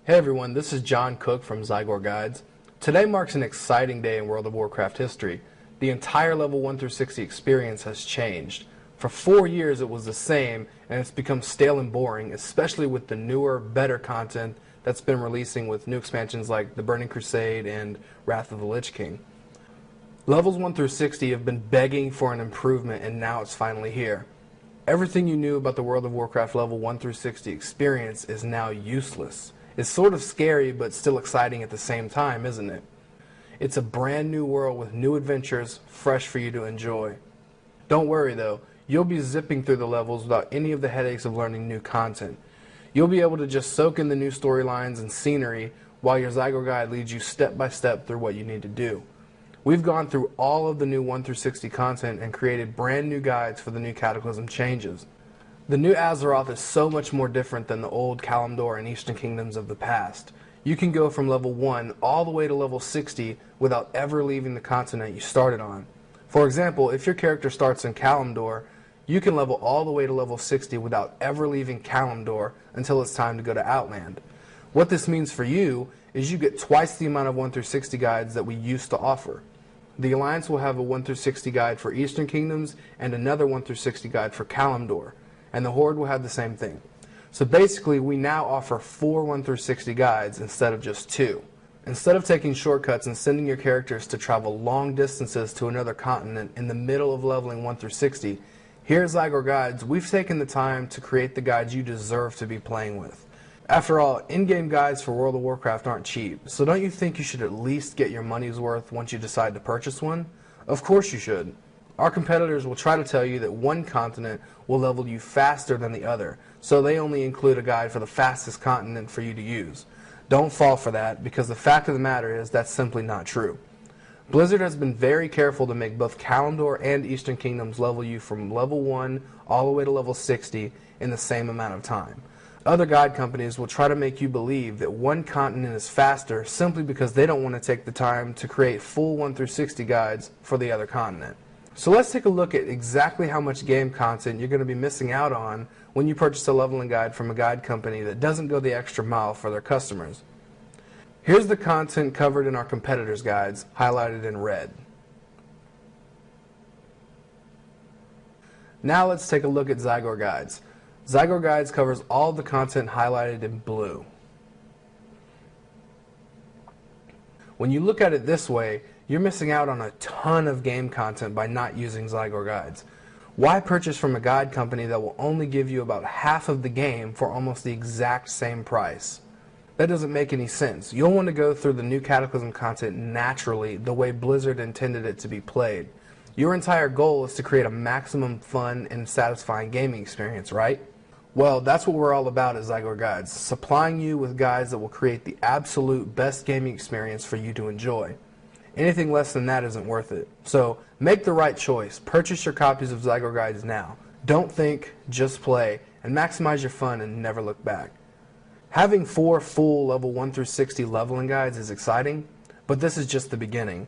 Hey everyone, this is John Cook from Zygor Guides. Today marks an exciting day in World of Warcraft history. The entire level 1 through 60 experience has changed. For 4 years it was the same, and it's become stale and boring, especially with the newer, better content that's been releasing with new expansions like the Burning Crusade and Wrath of the Lich King. Levels 1 through 60 have been begging for an improvement, and now it's finally here. Everything you knew about the World of Warcraft level 1 through 60 experience is now useless. It's sort of scary, but still exciting at the same time, isn't it? It's a brand new world with new adventures, fresh for you to enjoy. Don't worry though, you'll be zipping through the levels without any of the headaches of learning new content. You'll be able to just soak in the new storylines and scenery while your Zygor guide leads you step by step through what you need to do. We've gone through all of the new 1 through 60 content and created brand new guides for the new Cataclysm changes. The new Azeroth is so much more different than the old Kalimdor and Eastern Kingdoms of the past. You can go from level 1 all the way to level 60 without ever leaving the continent you started on. For example, if your character starts in Kalimdor, you can level all the way to level 60 without ever leaving Kalimdor until it's time to go to Outland. What this means for you is you get twice the amount of 1 through 60 guides that we used to offer. The Alliance will have a 1 through 60 guide for Eastern Kingdoms and another 1 through 60 guide for Kalimdor. And the Horde will have the same thing. So basically we now offer 4 1 through 60 guides instead of just 2. Instead of taking shortcuts and sending your characters to travel long distances to another continent in the middle of leveling 1 through 60, here at Zygor Guides we've taken the time to create the guides you deserve to be playing with. After all, in-game guides for World of Warcraft aren't cheap, so don't you think you should at least get your money's worth once you decide to purchase one? Of course you should. Our competitors will try to tell you that one continent will level you faster than the other, so they only include a guide for the fastest continent for you to use. Don't fall for that, because the fact of the matter is that's simply not true. Blizzard has been very careful to make both Kalimdor and Eastern Kingdoms level you from level 1 all the way to level 60 in the same amount of time. Other guide companies will try to make you believe that one continent is faster simply because they don't want to take the time to create full 1 through 60 guides for the other continent. So let's take a look at exactly how much game content you're going to be missing out on when you purchase a leveling guide from a guide company that doesn't go the extra mile for their customers. Here's the content covered in our competitors' guides, highlighted in red. Now let's take a look at Zygor Guides. Zygor Guides covers all the content highlighted in blue. When you look at it this way, you're missing out on a ton of game content by not using Zygor Guides. Why purchase from a guide company that will only give you about half of the game for almost the exact same price? That doesn't make any sense. You'll want to go through the new Cataclysm content naturally, the way Blizzard intended it to be played. Your entire goal is to create a maximum fun and satisfying gaming experience, right? Well, that's what we're all about at Zygor Guides, supplying you with guides that will create the absolute best gaming experience for you to enjoy. Anything less than that isn't worth it. So make the right choice. Purchase your copies of Zygor Guides now. Don't think, just play, and maximize your fun and never look back. Having 4 full level 1 through 60 leveling guides is exciting, but this is just the beginning.